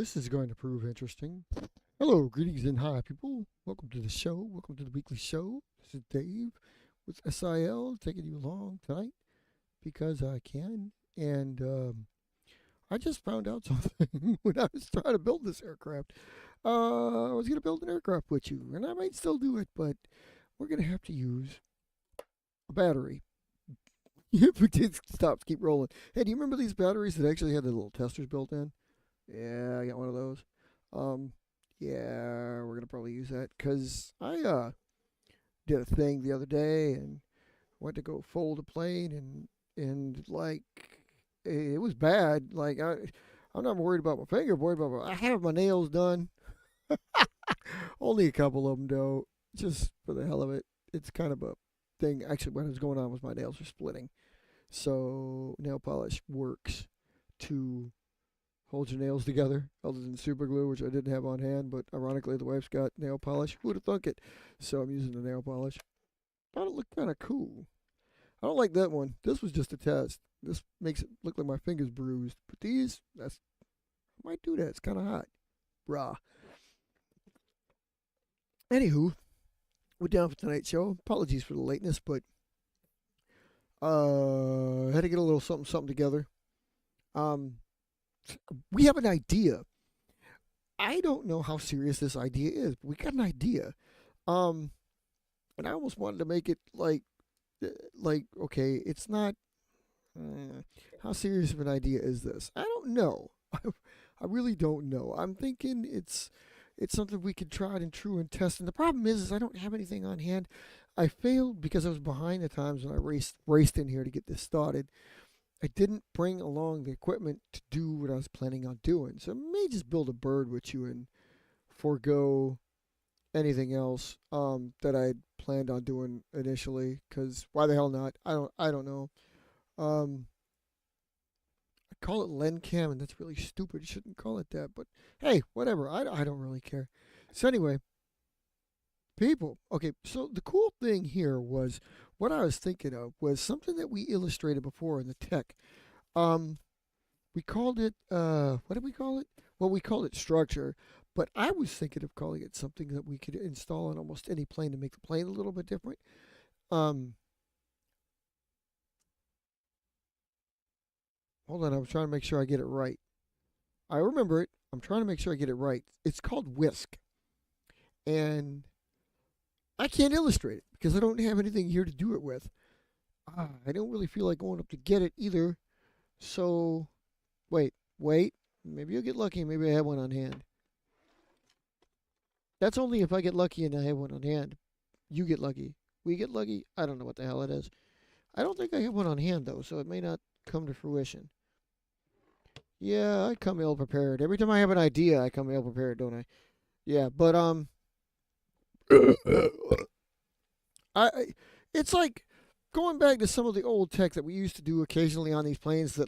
This is going to prove interesting. Hello, greetings and hi, people. Welcome to the show. Welcome to the weekly show. This is Dave with SIL taking you along tonight because I can. And I just found out something when I was trying to build this aircraft. I was going to build an aircraft with you, and I might still do it, but we're going to have to use a battery. If we did stop, keep rolling. Hey, do you remember these batteries that actually had the little testers built in? Yeah, I got one of those. Um, yeah, we're gonna probably use that because I did a thing the other day and went to go fold a plane and like it was bad. Like I'm not worried about my finger, I'm worried about I have my nails done. Only a couple of them though, just for the hell of it. It's kind of a thing. Actually, what was going on was my nails were splitting, so nail polish works to hold your nails together, other than super glue, which I didn't have on hand. But ironically, the wife's got nail polish. Who would have thunk it? So I'm using the nail polish. Thought it looked kind of cool. I don't like that one. This was just a test. This makes it look like my finger's bruised. But these, I might do that. It's kind of hot. Rah. Anywho, we're down for tonight's show. Apologies for the lateness, but had to get a little something together. We have an idea. I don't know how serious this idea is, but we got an idea. And I almost wanted to make it like okay, it's not. How serious of an idea is this? I don't know. I really don't know. I'm thinking it's something we could try and true and test. And the problem is I don't have anything on hand. I failed because I was behind the times when I raced in here to get this started. I didn't bring along the equipment to do what I was planning on doing. So I may just build a bird with you and forego anything else that I planned on doing initially. Because why the hell not? I don't know. I call it LenCam, and that's really stupid. You shouldn't call it that. But hey, whatever. I don't really care. So anyway, people. Okay, so the cool thing here was what I was thinking of was something that we illustrated before in the tech. We called it what did we call it? Well, we called it structure, but I was thinking of calling it something that we could install on almost any plane to make the plane a little bit different. Um, Hold on, I'm trying to make sure I get it right. I remember it. I'm trying to make sure I get it right. It's called Whisk, and I can't illustrate it because I don't have anything here to do it with. I don't really feel like going up to get it either. So, wait. Maybe you'll get lucky. Maybe I have one on hand. That's only if I get lucky and I have one on hand. You get lucky. We get lucky. I don't know what the hell it is. I don't think I have one on hand though, so it may not come to fruition. Yeah, I come ill prepared. Every time I have an idea, I come ill prepared, don't I? Yeah, but I it's like going back to some of the old tech that we used to do occasionally on these planes that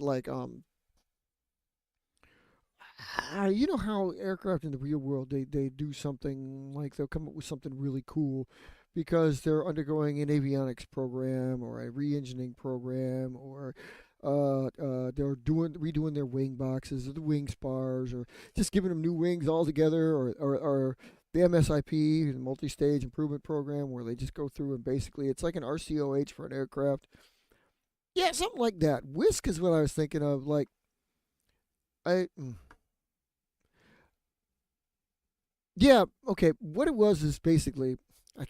you know how aircraft in the real world they do something like they'll come up with something really cool because they're undergoing an avionics program or a re-engineering program or they're redoing their wing boxes or the wing spars or just giving them new wings altogether or the MSIP, the multi-stage improvement program, where they just go through and basically it's like an RCOH for an aircraft. Yeah, something like that. Whisk is what I was thinking of. Like, I, yeah, okay. What it was is basically,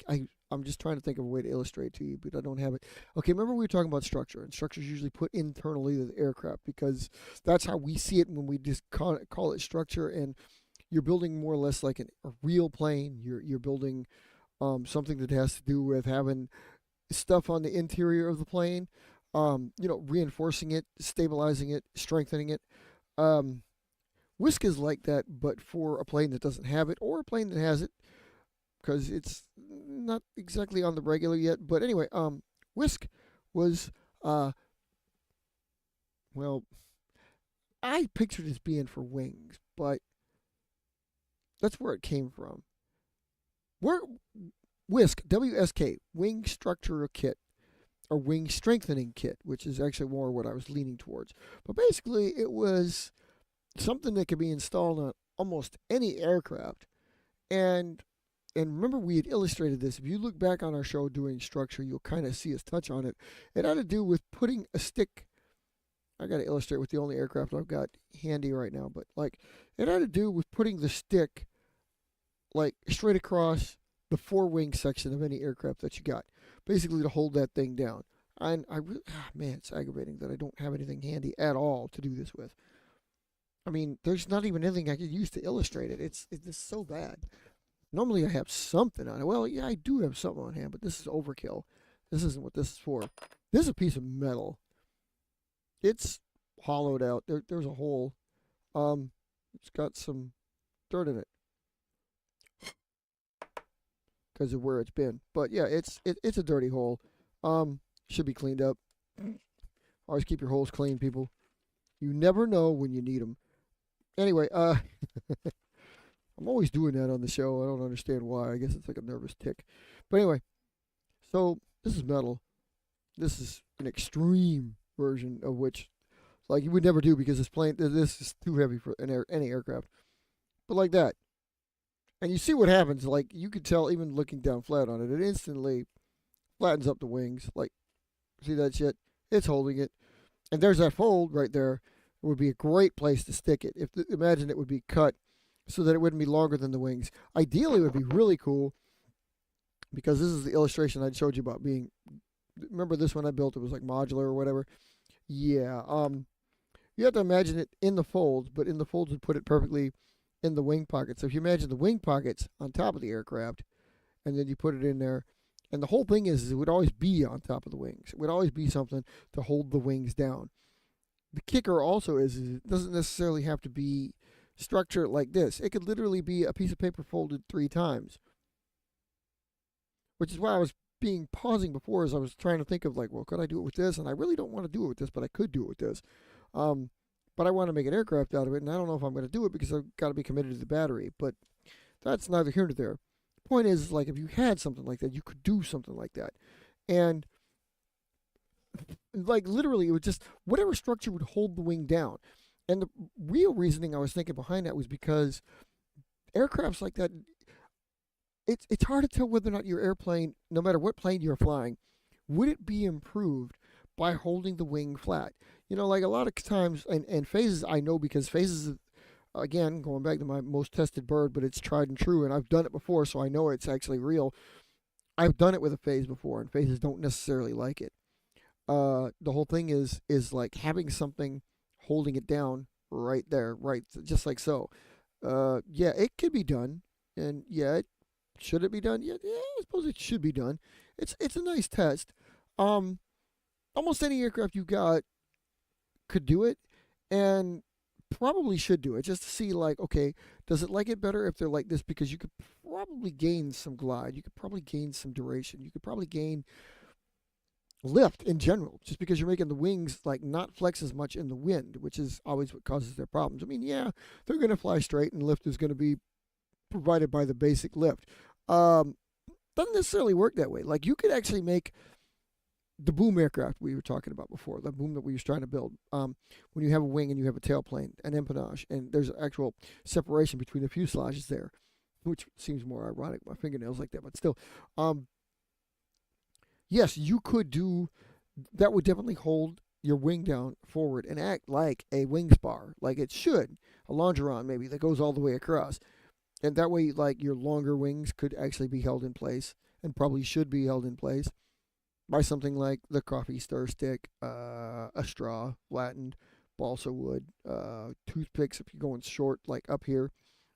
I'm just trying to think of a way to illustrate to you, but I don't have it. Okay, remember we were talking about structure, and structure is usually put internally to the aircraft because that's how we see it when we just call it structure. And you're building more or less like a real plane. You're building something that has to do with having stuff on the interior of the plane, reinforcing it, stabilizing it, strengthening it. Um, Whisk is like that, but for a plane that doesn't have it or a plane that has it, because it's not exactly on the regular yet. But anyway, Whisk was well, I pictured it as being for wings, but that's where it came from. Where Whisk, WSK, wing structural kit or wing strengthening kit, which is actually more what I was leaning towards. But basically, it was something that could be installed almost any aircraft. And remember, we had illustrated this. If you look back on our show doing structure, you'll kind of see us touch on it. It had to do with putting a stick. I got to illustrate with the only aircraft I've got handy right now, but like it had to do with putting the stick like straight across the forewing section of any aircraft that you got, basically to hold that thing down. And I really, man, it's aggravating that I don't have anything handy at all to do this with. I mean, there's not even anything I could use to illustrate it. It's just so bad. Normally I have something on it. Well, yeah, I do have something on hand, but this is overkill. This isn't what this is for. This is a piece of metal. It's hollowed out. There's a hole. It's got some dirt in it because of where it's been. But yeah, it's a dirty hole. Should be cleaned up. Always keep your holes clean, people. You never know when you need them. Anyway, I'm always doing that on the show. I don't understand why. I guess it's like a nervous tick. But anyway, so this is metal. This is an extreme version of which, like, you would never do because this is too heavy for any aircraft. But like that. And you see what happens. Like, you could tell even looking down flat on it, it instantly flattens up the wings. Like, see that shit? It's holding it. And there's that fold right there. It would be a great place to stick it. Imagine it would be cut so that it wouldn't be longer than the wings. Ideally, it would be really cool because this is the illustration I showed you about being. Remember this one I built? It was like modular or whatever. Yeah. You have to imagine it in the folds, but in the folds would put it perfectly in the wing pocket. So if you imagine the wing pockets on top of the aircraft, and then you put it in there, and the whole thing is it would always be on top of the wings. It would always be something to hold the wings down. The kicker also is it doesn't necessarily have to be structured like this. It could literally be a piece of paper folded 3 times. Which is why I was pausing before as I was trying to think of like, well, could I do it with this? And I really don't want to do it with this, but I could do it with this. But I want to make an aircraft out of it, and I don't know if I'm going to do it because I've got to be committed to the battery. But that's neither here nor there. The point is, like, if you had something like that, you could do something like that. And like literally it would just whatever structure would hold the wing down. And the real reasoning I was thinking behind that was because aircrafts like that, it's hard to tell whether or not your airplane, no matter what plane you're flying, would it be improved by holding the wing flat. You know, like a lot of times, and phases I know because phases, again, going back to my most tested bird, but it's tried and true, and I've done it before, so I know it's actually real. I've done it with a phase before, and phases don't necessarily like it. The whole thing is like having something holding it down right there, right, just like so. Yeah, it could be done, and yeah, should it be done? Yeah, I suppose it should be done. It's a nice test. Almost any aircraft you got could do it, and probably should do it just to see, like, okay, does it like it better if they're like this? Because you could probably gain some glide, you could probably gain some duration, you could probably gain lift in general, just because you're making the wings like not flex as much in the wind, which is always what causes their problems. I mean, yeah, they're going to fly straight, and lift is going to be provided by the basic lift. Doesn't necessarily work that way. Like, you could actually make the boom aircraft we were talking about before, the boom that we were trying to build, when you have a wing and you have a tailplane, an empennage, and there's actual separation between the fuselages there, which seems more ironic, my fingernails like that, but still. Yes, you could do, that would definitely hold your wing down forward and act like a wing spar, like it should, a longeron maybe that goes all the way across. And that way, like, your longer wings could actually be held in place, and probably should be held in place by something like the coffee stir stick, a straw, flattened, balsa wood, toothpicks if you're going short, like up here.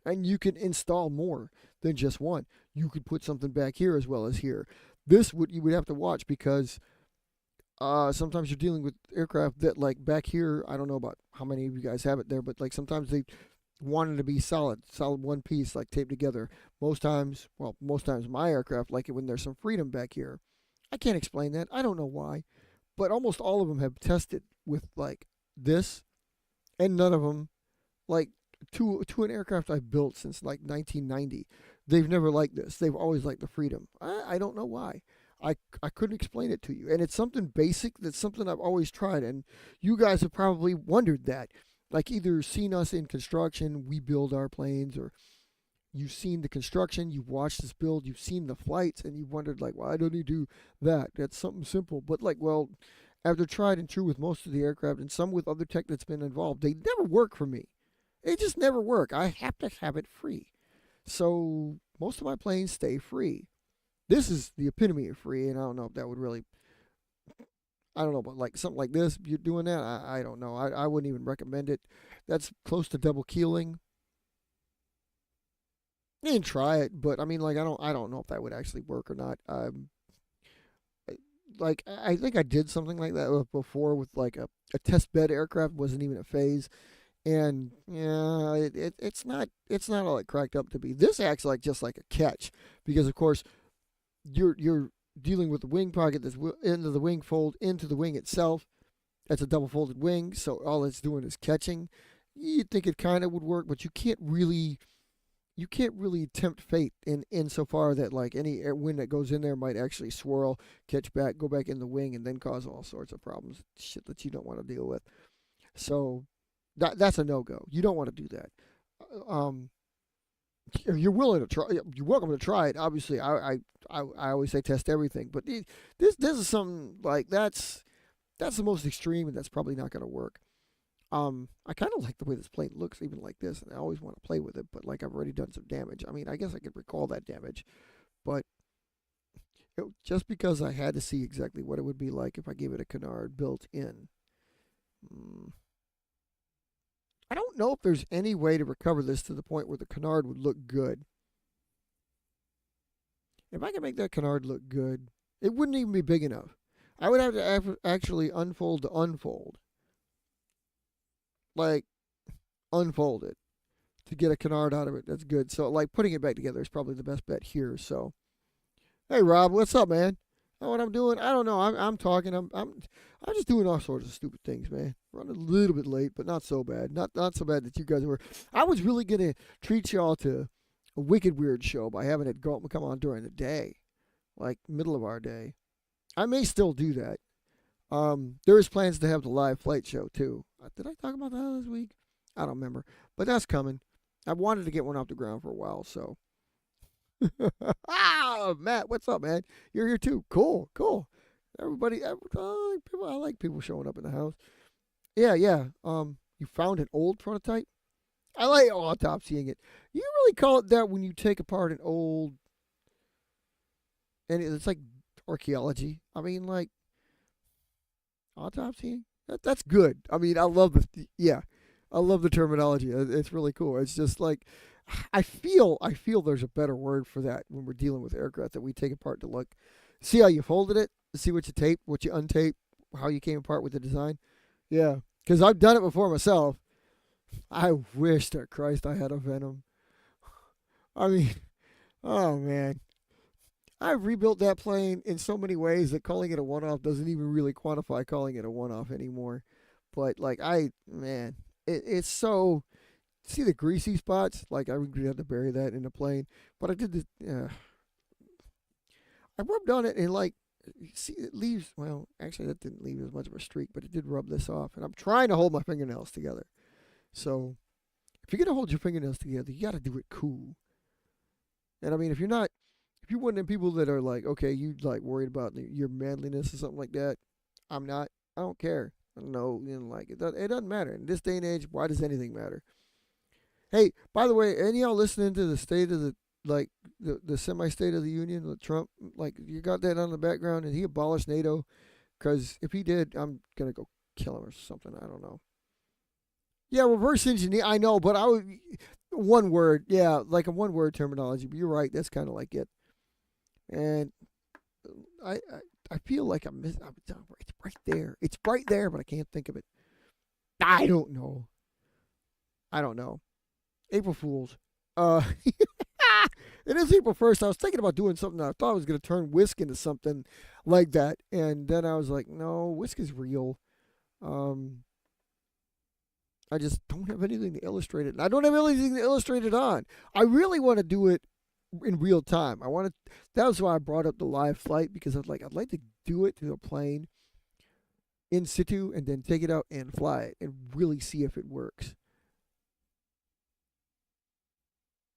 And you can install more than just one. You could put something back here as well as here. You would have to watch, because sometimes you're dealing with aircraft that, like, back here, I don't know about how many of you guys have it there, but like sometimes they want it to be solid one piece, like taped together. Most times my aircraft like it when there's some freedom back here. I can't explain that. I don't know why, but almost all of them have tested with like this, and none of them, like, to an aircraft I've built since like 1990, they've never liked this. They've always liked the freedom. I don't know why. I couldn't explain it to you. And it's something basic. That's something I've always tried. And you guys have probably wondered that. like either seen us in construction, we build our planes, or you've seen the construction, you've watched us build, you've seen the flights, and you've wondered, like, why don't you do that? That's something simple. But, like, well, after tried and true with most of the aircraft and some with other tech that's been involved, they never work for me. They just never work. I have to have it free. So most of my planes stay free. This is the epitome of free, and I don't know if that would really, I don't know, but like something like this, you're doing that, I don't know. I wouldn't even recommend it. That's close to double keeling. You can try it, but I mean, like, I don't know if that would actually work or not. Like, I think I did something like that before with like a test bed aircraft. Wasn't even a phase, and yeah, it's not all it cracked up to be. This acts like just like a catch, because of course you're dealing with the wing pocket that's into the wing fold into the wing itself. That's a double folded wing, so all it's doing is catching. You'd think it kind of would work, but you can't really tempt fate in insofar that like any wind that goes in there might actually swirl, catch back, go back in the wing, and then cause all sorts of problems, shit that you don't want to deal with. So that's a no go. You don't want to do that. Um, if you're willing to try, you're welcome to try it. Obviously, I always say test everything, but this is something like that's the most extreme, and that's probably not going to work. I kind of like the way this plane looks, even like this, and I always want to play with it. But like I've already done some damage. I mean, I guess I could recall that damage, but just because I had to see exactly what it would be like if I gave it a canard built in. Mm, I don't know if there's any way to recover this to the point where the canard would look good. If I could make that canard look good, it wouldn't even be big enough. I would have to actually unfold to unfold. Like, unfold it to get a canard out of it. That's good. So, like, putting it back together is probably the best bet here. So, hey, Rob, what's up, man? Know what I'm doing? I don't know. I'm talking. I'm just doing all sorts of stupid things, man. Running a little bit late, but not so bad. Not so bad that you guys were. I was really gonna treat y'all to a wicked weird show by having it come on during the day, like middle of our day. I may still do that. There is plans to have the live flight show too. Did I talk about that this week? I don't remember, but that's coming. I wanted to get one off the ground for a while, so. Matt, what's up, man? You're here too. Cool. Everybody, I like people showing up in the house. Yeah. You found an old prototype? I like autopsying it. You really call it that when you take apart an old, and it's like archaeology. I mean, like autopsying. That's good. I mean, I love I love the terminology. It's really cool. It's just like I feel there's a better word for that when we're dealing with aircraft that we take apart to look, see how you folded it, see what you taped, what you untaped, how you came apart with the design. Yeah, because I've done it before myself. I wish to Christ I had a Venom. I mean, oh man, I've rebuilt that plane in so many ways that calling it a one-off doesn't even really quantify calling it a one-off anymore. But like it's so. See the greasy spots? Like I would have to bury that in the plane. But I did this. I rubbed on it and like, see it leaves. Well, actually that didn't leave as much of a streak, but it did rub this off. And I'm trying to hold my fingernails together. So if you're gonna hold your fingernails together, you got to do it cool. And I mean, if you're one of them people that are like, okay, you like worried about your manliness or something like that, I'm not. I don't care. I don't know, like it doesn't matter in this day and age. Why does anything matter? Hey, by the way, any y'all listening to the state of the semi-state of the union with Trump? Like, you got that on the background, and he abolished NATO? Because if he did, I'm gonna go kill him or something. I don't know. Yeah, reverse engineer. I know, but I would one word. Yeah, like a one-word terminology. But you're right. That's kind of like it. And I I feel like it's right there. It's right there, but I can't think of it. I don't know. April Fools. It is April 1st. I was thinking about doing something that I thought I was going to turn whisk into something like that. And then I was like, no, whisk is real. I just don't have anything to illustrate it. And I don't have anything to illustrate it on. I really want to do it in real time. That was why I brought up the live flight, because I'd like to do it to a plane in situ and then take it out and fly it and really see if it works.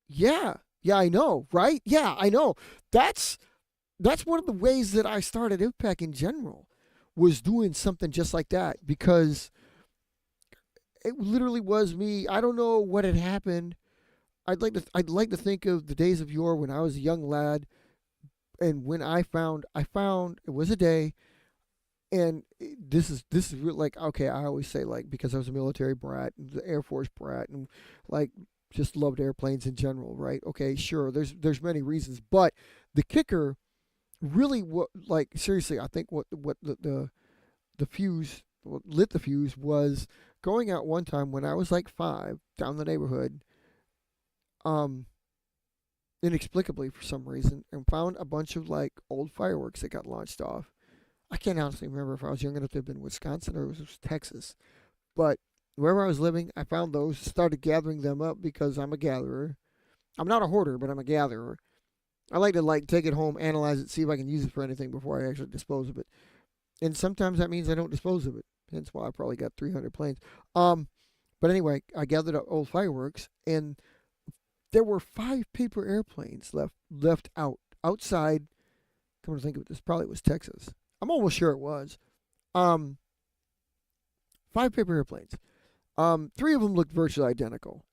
Yeah. Yeah, I know, right? Yeah, I know. That's that's one of the ways that I started IVPAC in general, was doing something just like that, because it literally was me. I don't know what had happened. I'd like to think of the days of yore when I was a young lad, and when I found it was a day, and this is real, like, okay, I always say, like, because I was a military brat and the Air Force brat, and like just loved airplanes in general, right? Okay, sure, there's many reasons, but the kicker really, what, like, seriously, I think what the fuse, what lit the fuse, was going out one time when I was like 5 down the neighborhood, um inexplicably for some reason, and found a bunch of like old fireworks that got launched off. I can't honestly remember if I was young enough to have been in Wisconsin or it was Texas, but wherever I was living, I found those, started gathering them up because I'm a gatherer. I'm not a hoarder, but I'm a gatherer. I like to, like, take it home, analyze it, see if I can use it for anything before I actually dispose of it. And sometimes that means I don't dispose of it. Hence why I probably got 300 planes. Um, but anyway, I gathered up old fireworks, and there were 5 paper airplanes left outside. Come to think of it, this probably was Texas. I'm almost sure it was. Um, 5 paper airplanes. 3 of them looked virtually identical,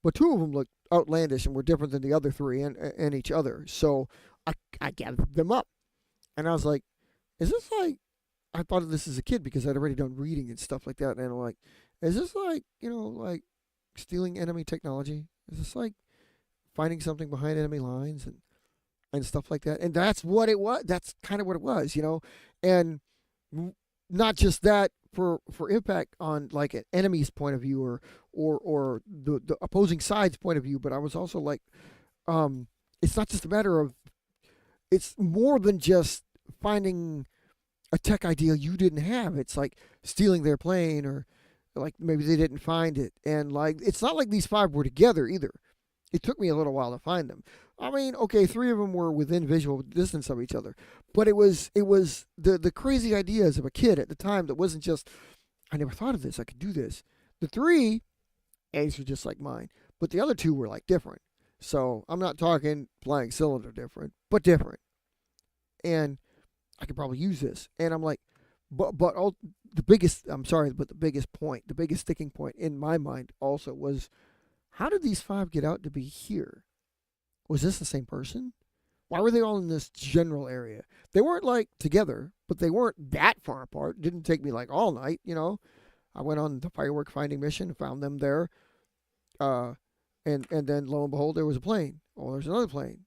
but 2 of them looked outlandish and were different than the other 3 and each other. So I gathered them up, and I was like, "Is this like?" I thought of this as a kid because I'd already done reading and stuff like that, and I'm like, "Is this like, like stealing enemy technology? Is this like finding something behind enemy lines and stuff like that?" And that's what it was. That's kind of what it was. And not just that, for impact on like an enemy's point of view, or the opposing side's point of view, but I was also like, it's not just a matter of, it's more than just finding a tech idea you didn't have. It's like stealing their plane, or like maybe they didn't find it, and like it's not like these 5 were together either. It took me a little while to find them. I mean, okay, 3 of them were within visual distance of each other, but it was the crazy ideas of a kid at the time that wasn't just, I never thought of this, I could do this. The 3 A's were just like mine, but the other 2 were like different. So I'm not talking flying cylinder different, but different. And I could probably use this. And I'm like, but all, the biggest, I'm sorry, but the biggest point, the biggest sticking point in my mind also was, how did these 5 get out to be here? Was this the same person? Why were they all in this general area? They weren't like together, but they weren't that far apart. It didn't take me like all night. I went on the firework finding mission, found them there. Uh, and then lo and behold, there was a plane. Oh, there's another plane.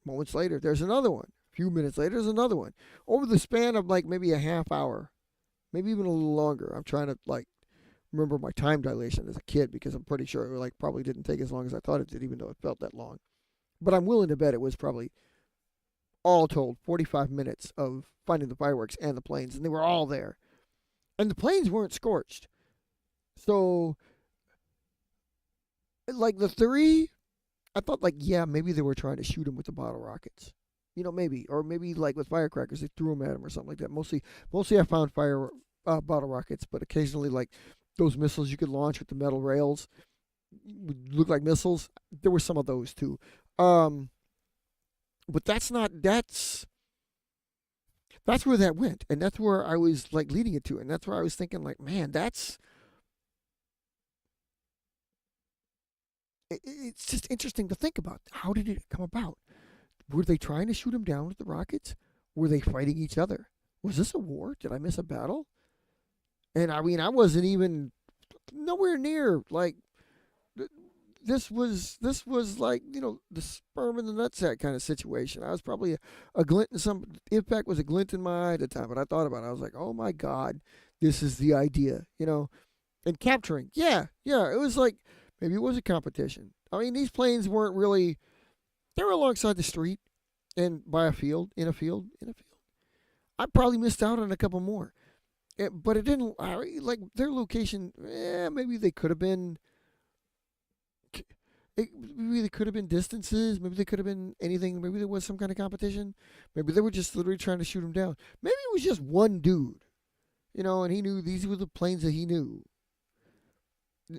Moments later, there's another one. A few minutes later, there's another one. Over the span of like maybe a half hour, maybe even a little longer. I'm trying to like remember my time dilation as a kid, because I'm pretty sure it like probably didn't take as long as I thought it did, even though it felt that long. But I'm willing to bet it was probably, all told, 45 minutes of finding the fireworks and the planes, and they were all there. And the planes weren't scorched. So, like the 3, I thought like, yeah, maybe they were trying to shoot them with the bottle rockets. Maybe, or maybe like with firecrackers, they threw them at them or something like that. Mostly I found bottle rockets, but occasionally like those missiles you could launch with the metal rails would look like missiles. There were some of those too. But that's where that went, and that's where I was like leading it to, and that's where I was thinking like, man, it's just interesting to think about. How did it come about? Were they trying to shoot him down with the rockets? Were they fighting each other? Was this a war? Did I miss a battle? And I mean, I wasn't even nowhere near like, this was like, the sperm in the nutsack kind of situation. I was probably a glint in some impact was a glint in my eye at the time, but I thought about it. I was like, oh my god, this is the idea. And capturing, yeah, it was like, maybe it was a competition. I mean, these planes weren't really, they were alongside the street and by a field, in a field. I probably missed out on a couple more. But it didn't, like their location, maybe they could have been, maybe they could have been distances, maybe they could have been anything, maybe there was some kind of competition, maybe they were just literally trying to shoot him down. Maybe it was just one dude And he knew these were the planes that he knew.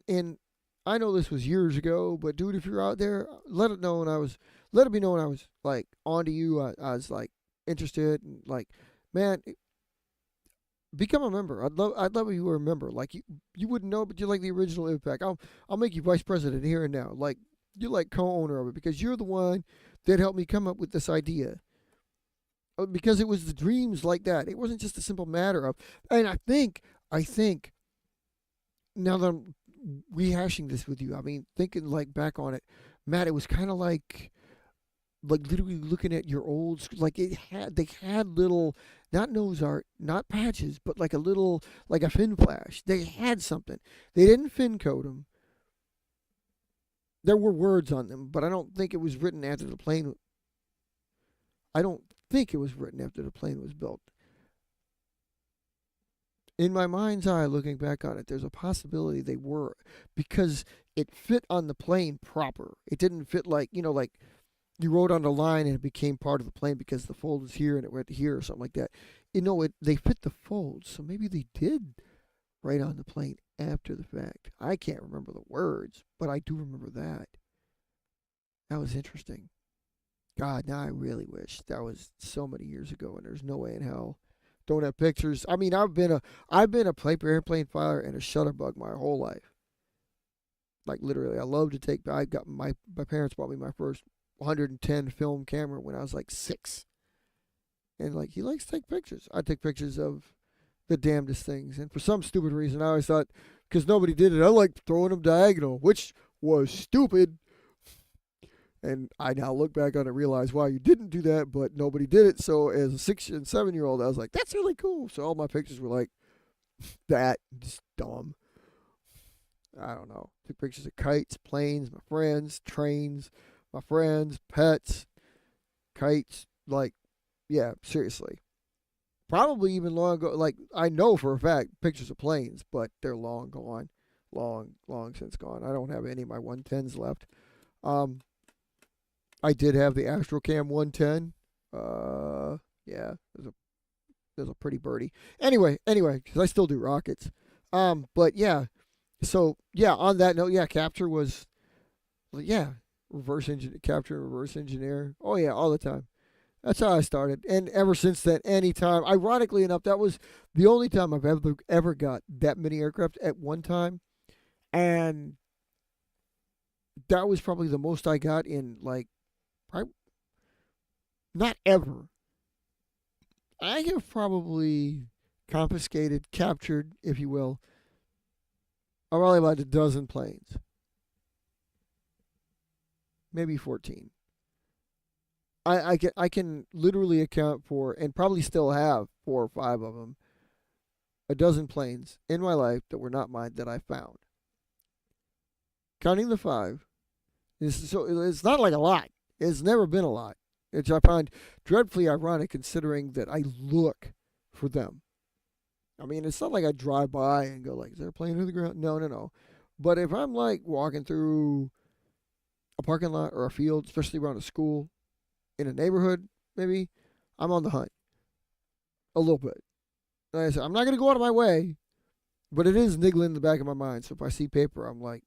And I know this was years ago, but dude, if you're out there, let it be known I was like onto you. I was like interested, and like, man, become a member. I'd love if you were a member. Like you wouldn't know, but you're like the original IVPAC. I'll make you vice president here and now. Like you're like co-owner of it because you're the one that helped me come up with this idea. Because it was the dreams like that. It wasn't just a simple matter of. And I think now that I'm rehashing this with you, I mean, thinking like back on it, Matt, it was kind of like literally looking at your old like they had little, not nose art, not patches, but like a little, like a fin flash. They had something. They didn't fin code them. There were words on them, but I don't think it was written after the plane. I don't think it was written after the plane was built. In my mind's eye, looking back on it, there's a possibility they were, because it fit on the plane proper. It didn't fit like you wrote on the line and it became part of the plane because the fold is here and it went here or something like that. They fit the folds, so maybe they did write on the plane after the fact. I can't remember the words, but I do remember that. That was interesting. God, now I really wish that was so many years ago, and there's no way in hell. Don't have pictures. I mean, I've been a airplane filer and a shutterbug my whole life. Like literally, I love to take. I got my parents bought me my first 110 film camera when I was like 6, and like he likes to take pictures. I take pictures of the damnedest things, and for some stupid reason, I always thought because nobody did it, I liked throwing them diagonal, which was stupid. And I now look back on it and realize why you didn't do that, but nobody did it. So as a 6 and 7-year-old, I was like, that's really cool. So all my pictures were like that, just dumb. I don't know. Took pictures of kites, planes, my friends, trains, my friends, pets, kites. Like, yeah, seriously. Probably even long ago. Like, I know for a fact pictures of planes, but they're long gone. Long since gone. I don't have any of my 110s left. I did have the Astrocam 110. Yeah, there's a pretty birdie. Anyway, because I still do rockets. But yeah, so yeah. On that note, yeah, capture was, yeah, capture and reverse engineer. Oh yeah, all the time. That's how I started, and ever since then, anytime. Ironically enough, that was the only time I've ever got that many aircraft at one time, and that was probably the most I got in like. Not ever. I have probably confiscated, captured, if you will, probably about a dozen planes. Maybe 14. I can literally account for, and probably still have 4 or 5 of them, a dozen planes in my life that were not mine that I found. Counting the 5, so it's not like a lot. It's never been a lot, which I find dreadfully ironic considering that I look for them. I mean, it's not like I drive by and go like, is there a plane in the ground? No. But if I'm like walking through a parking lot or a field, especially around a school, in a neighborhood, maybe, I'm on the hunt a little bit. Like I said, I'm not going to go out of my way, but it is niggling in the back of my mind. So if I see paper, I'm like,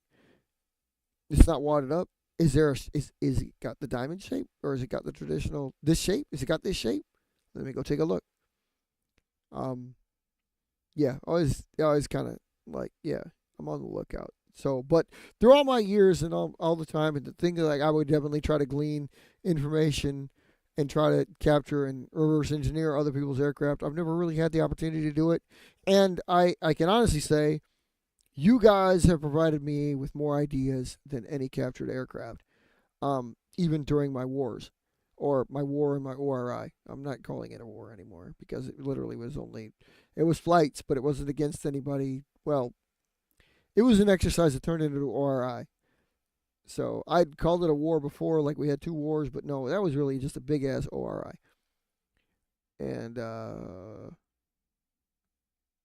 it's not wadded up. Is it got the diamond shape, or is it got the traditional this shape? Is it got this shape? Let me go take a look. Yeah, always kind of like, yeah, I'm on the lookout. So, but through all my years and all the time, and the thing that like I would definitely try to glean information and try to capture and reverse engineer other people's aircraft. I've never really had the opportunity to do it, and I can honestly say you guys have provided me with more ideas than any captured aircraft, even during my wars, or my war and my ORI. I'm not calling it a war anymore because it literally was it was flights, but it wasn't against anybody. Well, it was an exercise that turned into an ORI. So I'd called it a war before, like we had 2 wars, but no, that was really just a big ass ORI. And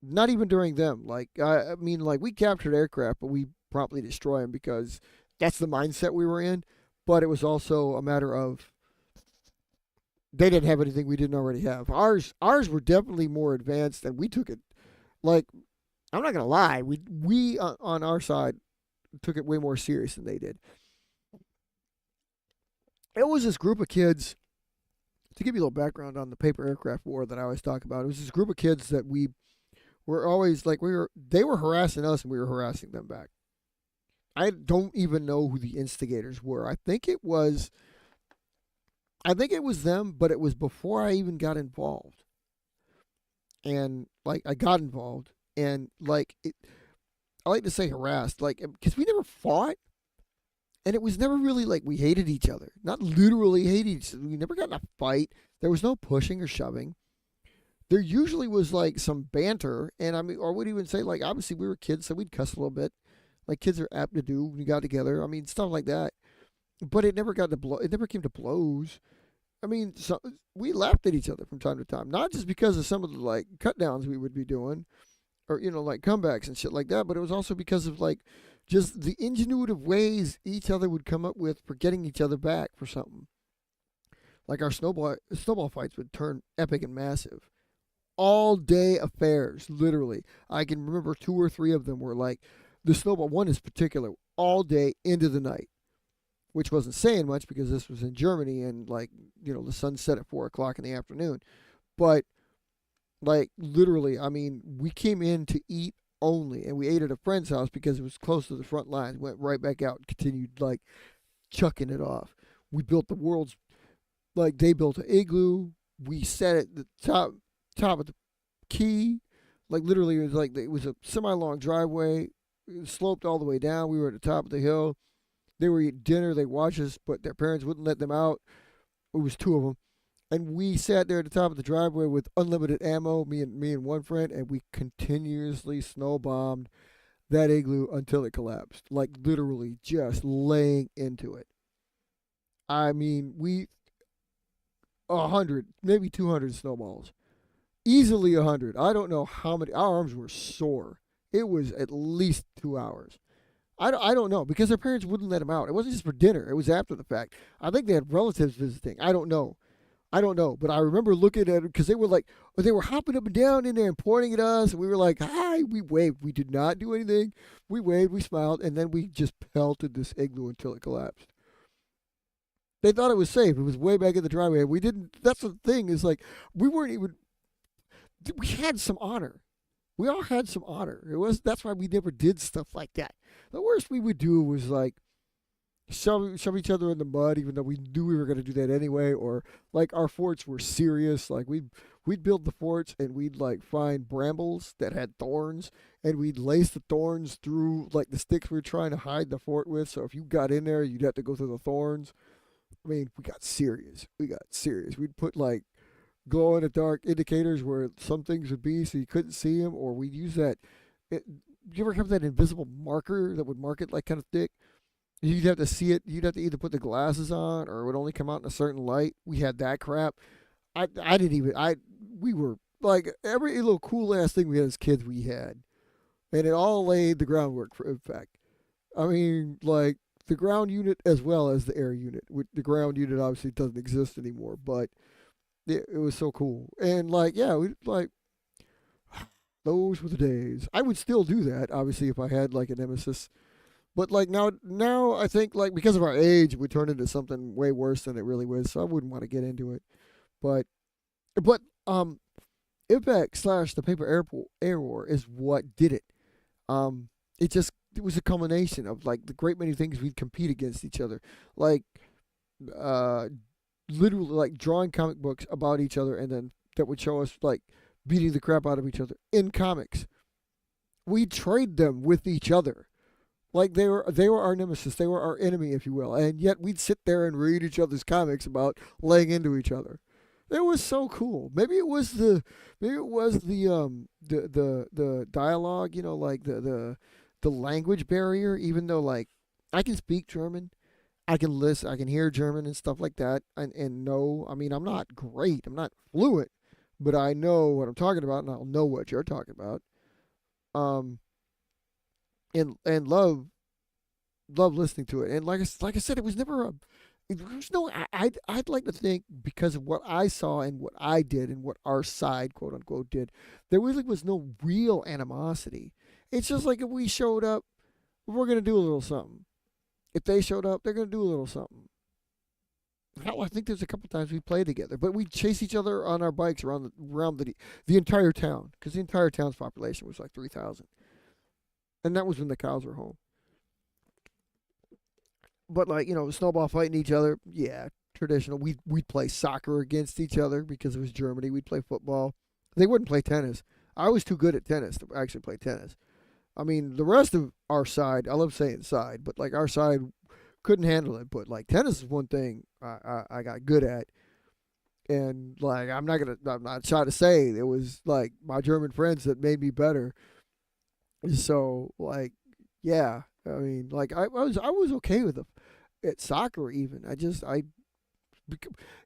not even during them. Like I mean, like we captured aircraft, but we promptly destroy them because that's the mindset we were in. But it was also a matter of they didn't have anything we didn't already have. Ours were definitely more advanced, and we took it. Like, I'm not gonna lie, we on our side took it way more serious than they did. It was this group of kids. To give you a little background on the paper aircraft war that I always talk about, it was this group of kids that we were always like they were harassing us and we were harassing them back. I don't even know who the instigators were. I think it was them, but it was before I even got involved. And like I got involved and like I like to say harassed, like because we never fought, and it was never really like we hated each other. Not literally hated each other. We never got in a fight. There was no pushing or shoving. There usually was like some banter, and I mean, or would even say like obviously we were kids, so we'd cuss a little bit, like kids are apt to do when you got together. I mean, stuff like that. But it never got to blow. It never came to blows. I mean, so we laughed at each other from time to time, not just because of some of the like cut downs we would be doing, or like comebacks and shit like that, but it was also because of like just the ingenuitive ways each other would come up with for getting each other back for something. Like our snowball fights would turn epic and massive. All day affairs, literally. I can remember two or three of them were like the snowball one is particular, all day into the night, which wasn't saying much because this was in Germany and like the sun set at 4 o'clock in the afternoon. But like literally, I mean, we came in to eat only, and we ate at a friend's house because it was close to the front lines. Went right back out and continued like chucking it off. We built the world's like they built an igloo. We sat at the top of the key. Like literally, it was a semi-long driveway. It sloped all the way down. We were at the top of the hill. They were eating dinner. They watched us, but their parents wouldn't let them out. It was two of them, and we sat there at the top of the driveway with unlimited ammo. Me and one friend, and we continuously snow bombed that igloo until it collapsed. Like literally, just laying into it. I mean, we 100, maybe 200 snowballs, easily 100. I don't know how many. Our arms were sore. It was at least 2 hours. I don't know because their parents wouldn't let them out. It wasn't just for dinner. It was after the fact. I think they had relatives visiting. I don't know. I don't know. But I remember looking at it because they were like, they were hopping up and down in there and pointing at us. And we were like, hi. We waved. We did not do anything. We waved. We smiled. And then we just pelted this igloo until it collapsed. They thought it was safe. It was way back in the driveway. We didn't. That's the thing is like, we weren't even. We had some honor. We all had some honor. That's why we never did stuff like that. The worst we would do was like shove each other in the mud, even though we knew we were going to do that anyway. Or like our forts were serious. Like we'd build the forts and we'd like find brambles that had thorns, and we'd lace the thorns through like the sticks we were trying to hide the fort with. So if you got in there, you'd have to go through the thorns. I mean, we got serious. We'd put like glow in the dark indicators where some things would be so you couldn't see them, or we'd use that. You ever have that invisible marker that would mark it like kind of thick? You'd have to see it. You'd have to either put the glasses on or it would only come out in a certain light. We had that crap. I didn't even. We were like every little cool ass thing we had as kids we had, and it all laid the groundwork for IVPAC. I mean, like the ground unit as well as the air unit. The ground unit obviously doesn't exist anymore, but it was so cool. And like, yeah, we like those were the days. I would still do that, obviously, if I had like a nemesis. But like now I think like because of our age, we turn into something way worse than it really was. So I wouldn't want to get into it. But but IVPAC slash the paper air war is what did it. It was a culmination of like the great many things we'd compete against each other, like uh literally like drawing comic books about each other, and then that would show us like beating the crap out of each other in comics. We trade them with each other. Like they were our nemesis, they were our enemy, if you will, and yet we'd sit there and read each other's comics about laying into each other. It was so cool. Maybe it was the dialogue, like the language barrier. Even though like I can speak German, I can listen, I can hear German and stuff like that, and know. I mean, I'm not great, I'm not fluent, but I know what I'm talking about, and I'll know what you're talking about. Um, and love listening to it. And like I said, it was never there's no. I'd like to think because of what I saw and what I did and what our side, quote unquote, did, there really was no real animosity. It's just like if we showed up, we're gonna do a little something. If they showed up, they're gonna do a little something. Hell, I think there's a couple times we played together, but we chase each other on our bikes around the entire town because the entire town's population was like 3,000, and that was when the cows were home. But like snowball fighting each other, yeah, traditional. We'd play soccer against each other because it was Germany. We'd play football. They wouldn't play tennis. I was too good at tennis to actually play tennis. I mean, the rest of our side, I love saying side, but like our side couldn't handle it. But like tennis is one thing I got good at, and like I'm not shy to say it was like my German friends that made me better. So like, yeah, I mean, like I was okay with it at soccer even.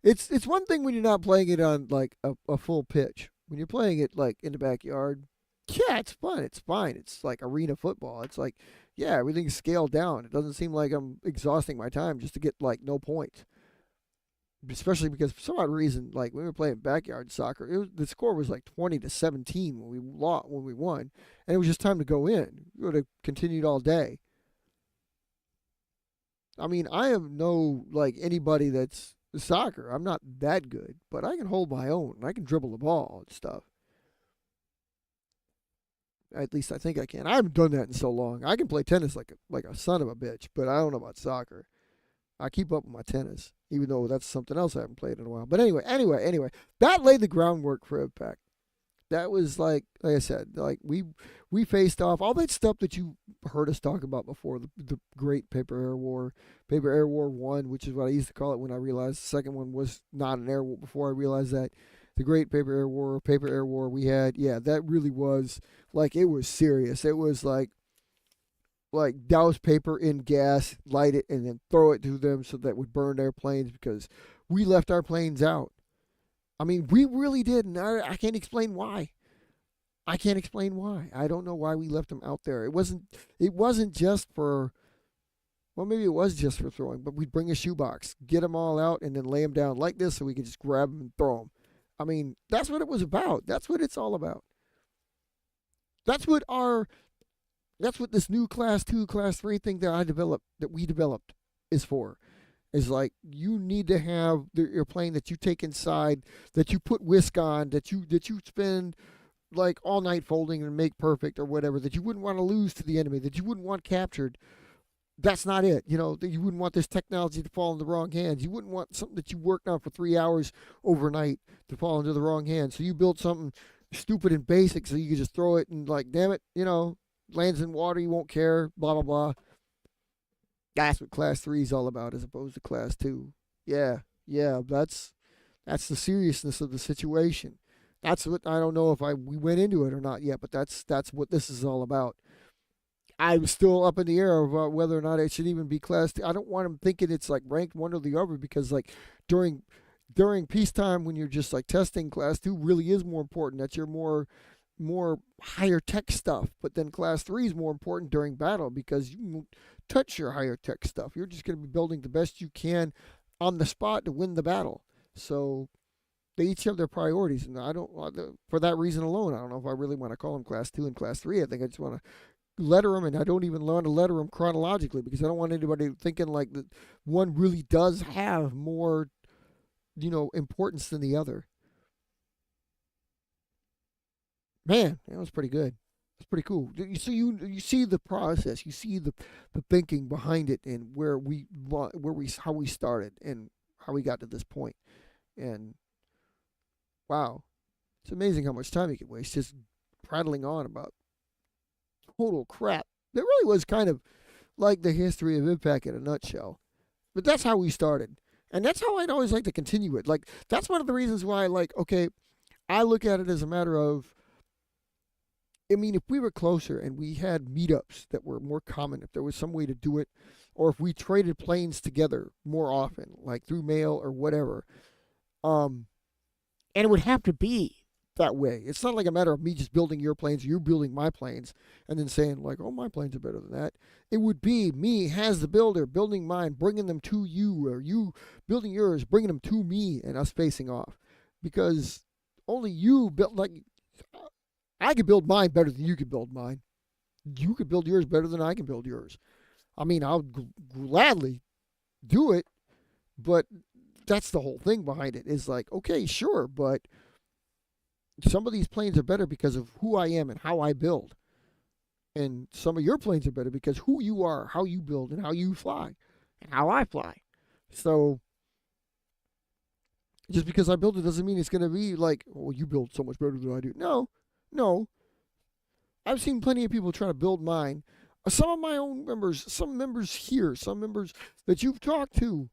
It's one thing when you're not playing it on like a full pitch. When you're playing it like in the backyard, yeah, it's fun. It's fine. It's like arena football. It's like, yeah, everything's scaled down. It doesn't seem like I'm exhausting my time just to get like no points. Especially because for some odd reason, like when we were playing backyard soccer, the score was like 20-17 when we won, and it was just time to go in. We would have continued all day. I mean, I am no like anybody that's soccer. I'm not that good, but I can hold my own. I can dribble the ball and stuff. At least I think I can. I haven't done that in so long. I can play tennis like a son of a bitch, but I don't know about soccer. I keep up with my tennis, even though that's something else I haven't played in a while. But anyway, that laid the groundwork for IVPAC. That was like I said, like we faced off all that stuff that you heard us talk about before, the Great Paper Air War, Paper Air War One, which is what I used to call it when I realized the second one was not an air war. Before I realized that the Great Paper Air War we had, yeah, that really was like it was serious. It was like douse paper in gas, light it, and then throw it to them so that it would burn airplanes because we left our planes out. I mean, we really did, and I can't explain why. I can't explain why. I don't know why we left them out there. It wasn't. It wasn't just for. Well, maybe it was just for throwing, but we'd bring a shoebox, get them all out, and then lay them down like this so we could just grab them and throw them. I mean, that's what it was about. That's what it's all about. That's what our. That's what this new class 2, class 3 thing that we developed is for. Is like you need to have your plane that you take inside, that you put whisk on, that you spend like all night folding and make perfect or whatever, that you wouldn't want to lose to the enemy, that you wouldn't want captured. That's not it. That you wouldn't want this technology to fall in the wrong hands. You wouldn't want something that you worked on for 3 hours overnight to fall into the wrong hands. So you built something stupid and basic so you could just throw it and like, damn it, lands in water, you won't care, blah blah blah. That's what class 3 is all about as opposed to class 2. Yeah, yeah, that's the seriousness of the situation. That's what I don't know if we went into it or not yet, but that's what this is all about. I'm still up in the air about whether or not it should even be class 2. I don't want them thinking it's like ranked one or the other because like during peacetime when you're just like testing, class 2 really is more important. That's your more higher tech stuff. But then class 3 is more important during battle because you won't touch your higher tech stuff. You're just going to be building the best you can on the spot to win the battle. So they each have their priorities, and I don't for that reason alone. I don't know if I really want to call them class 2 and class 3. I think I just want to letter them, and I don't even want to letter them chronologically because I don't want anybody thinking like that one really does have more, importance than the other. Man, that was pretty good. It's pretty cool. You see the process, you see the thinking behind it, and where we how we started and how we got to this point. And wow, it's amazing how much time you can waste just prattling on about total crap. That really was kind of like the history of IVPAC in a nutshell. But that's how we started, and that's how I'd always like to continue it. Like that's one of the reasons why, like, okay, I look at it as a matter of I mean, if we were closer and we had meetups that were more common, if there was some way to do it, or if we traded planes together more often, like through mail or whatever, and it would have to be that way. It's not like a matter of me just building your planes, you building my planes, and then saying like, "Oh, my planes are better than that." It would be me as the builder building mine, bringing them to you, or you building yours, bringing them to me, and us facing off, because only you built. Like, I could build mine better than you could build mine. You could build yours better than I can build yours. I mean, I'll gladly do it, but that's the whole thing behind it. Is like, okay, sure, but some of these planes are better because of who I am and how I build. And some of your planes are better because who you are, how you build, and how you fly, and how I fly. So just because I build it doesn't mean it's going to be like, oh, you build so much better than I do. No, no. I've seen plenty of people try to build mine. Some of my own members, some members here, some members that you've talked to,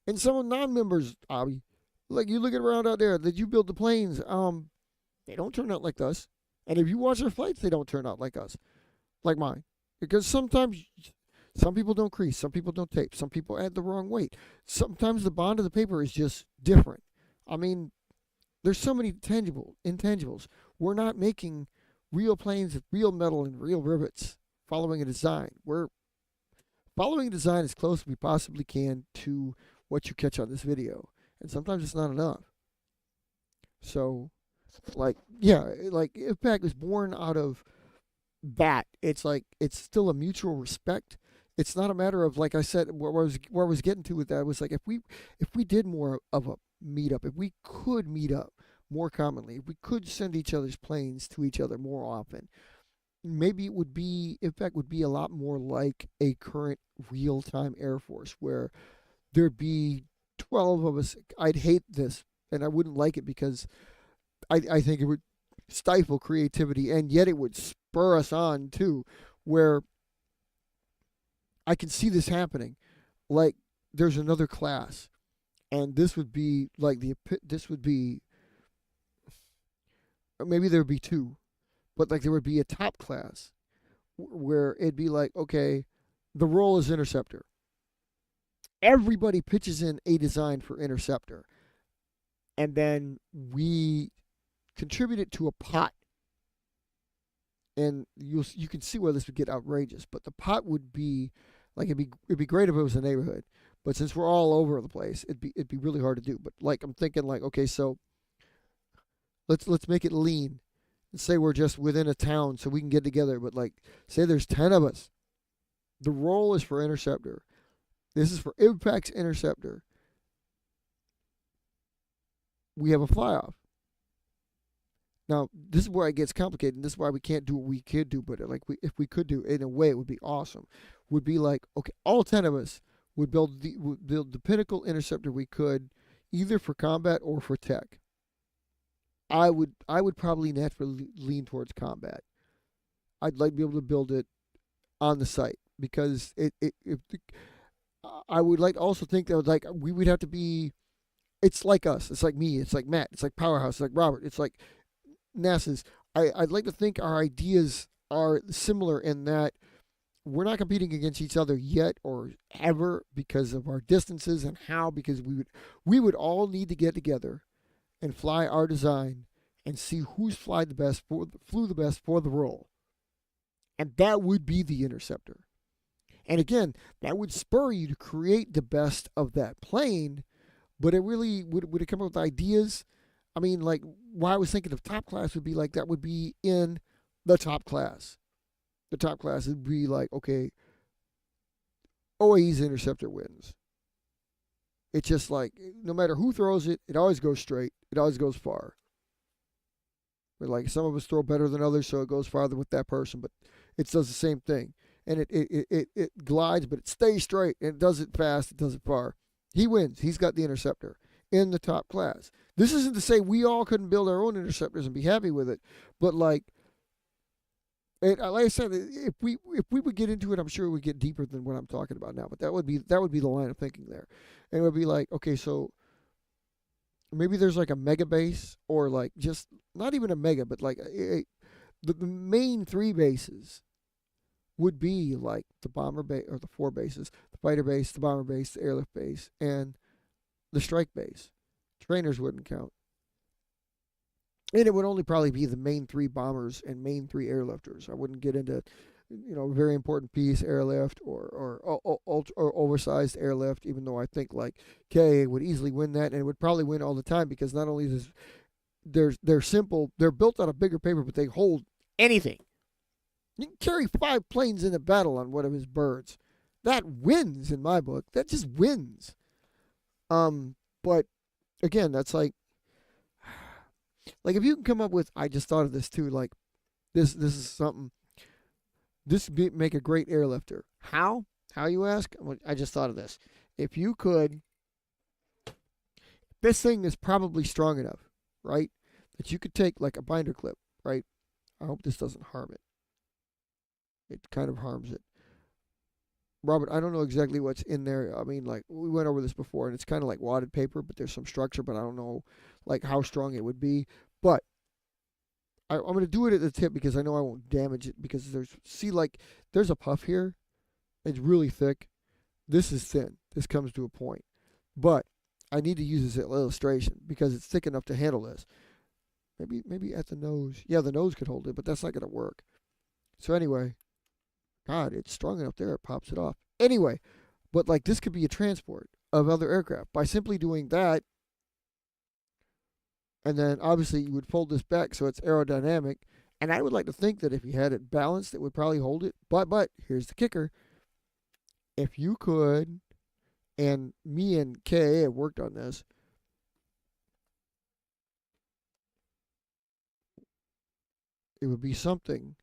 and some non-members, Abby. Like, you look around out there that you build the planes, they don't turn out like us. And if you watch their flights, they don't turn out like us, like mine. Because sometimes some people don't crease, some people don't tape, some people add the wrong weight. Sometimes the bond of the paper is just different. I mean, there's so many intangibles. We're not making real planes with real metal and real rivets following a design. We're following a design as close as we possibly can to what you catch on this video. And sometimes it's not enough. So, like, yeah, like IVPAC was born out of that. It's like, it's still a mutual respect. It's not a matter of, like I said, where I was getting to with that was like, if we did more of a meetup, if we could meet up more commonly, if we could send each other's planes to each other more often, maybe it would be, IVPAC would be a lot more like a current real-time Air Force, where there'd be 12 of us. I'd hate this, and I wouldn't like it because I think it would stifle creativity, and yet it would spur us on too, where I can see this happening. Like, there's another class, and this would be like this would be, maybe there would be two, but like there would be a top class where it'd be like, okay, the role is interceptor. Everybody pitches in a design for interceptor, and then we contribute it to a pot. And you can see where this would get outrageous, but the pot would be like, it'd be great if it was a neighborhood, but since we're all over the place, it'd be really hard to do. But like, I'm thinking like, okay, so let's make it lean and say we're just within a town so we can get together. But like, say there's 10 of us. The role is for interceptor. This is for IVPAC's interceptor. We have a fly off. Now, this is where it gets complicated, and this is why we can't do what we could do, but like, if we could do it in a way, it would be awesome. Would be like, okay, all 10 of us would build the pinnacle interceptor we could, either for combat or for tech. I would probably naturally lean towards combat. I'd like to be able to build it on the site, because I would like to also think that, like, we would have to be, it's like us, it's like me, it's like Matt, it's like Powerhouse, it's like Robert, it's like NASA's. I'd like to think our ideas are similar in that we're not competing against each other yet or ever because of our distances and how, because we would all need to get together and fly our design and see who's flew the best for the role. And that would be the interceptor. And again, that would spur you to create the best of that plane, but it really would it come up with ideas. I mean, like, why I was thinking of top class would be like, that would be in the top class. The top class would be like, okay, OAE's interceptor wins. It's just like, no matter who throws it, it always goes straight. It always goes far. But like, some of us throw better than others, so it goes farther with that person, but it does the same thing. And it glides, but it stays straight, and it does it fast, it does it far. He wins. He's got the interceptor in the top class. This isn't to say we all couldn't build our own interceptors and be happy with it, but like I said, if we would get into it, I'm sure we'd get deeper than what I'm talking about now. But that would be the line of thinking there, and it would be like, okay, so maybe there's like a mega base, or like, just not even a mega, but like the main three bases would be like the bomber base, or the four bases: the fighter base, the bomber base, the airlift base, and the strike base. Trainers wouldn't count. And it would only probably be the main 3 bombers and main 3 airlifters. I wouldn't get into, very important piece airlift or oversized airlift. Even though I think like KA would easily win that, and it would probably win all the time because not only is they're simple, they're built out of bigger paper, but they hold anything. You can carry 5 planes into battle on one of his birds. That wins in my book. That just wins. But again, that's like if you can come up with, I just thought of this too. Like this is something. This would make a great airlifter. How? How, you ask? I just thought of this. If you could, this thing is probably strong enough, right? That you could take like a binder clip, right? I hope this doesn't harm it. It kind of harms it. Robert, I don't know exactly what's in there. I mean, like, we went over this before, and it's kind of like wadded paper, but there's some structure, but I don't know, like, how strong it would be. But I'm going to do it at the tip because I know I won't damage it because there's a puff here. It's really thick. This is thin. This comes to a point. But I need to use this as an illustration because it's thick enough to handle this. Maybe at the nose. Yeah, the nose could hold it, but that's not going to work. So anyway, God, it's strong enough there. It pops it off. Anyway, but like this could be a transport of other aircraft by simply doing that. And then obviously you would fold this back so it's aerodynamic. And I would like to think that if you had it balanced, it would probably hold it. But here's the kicker. If you could, and me and KA have worked on this, it would be something.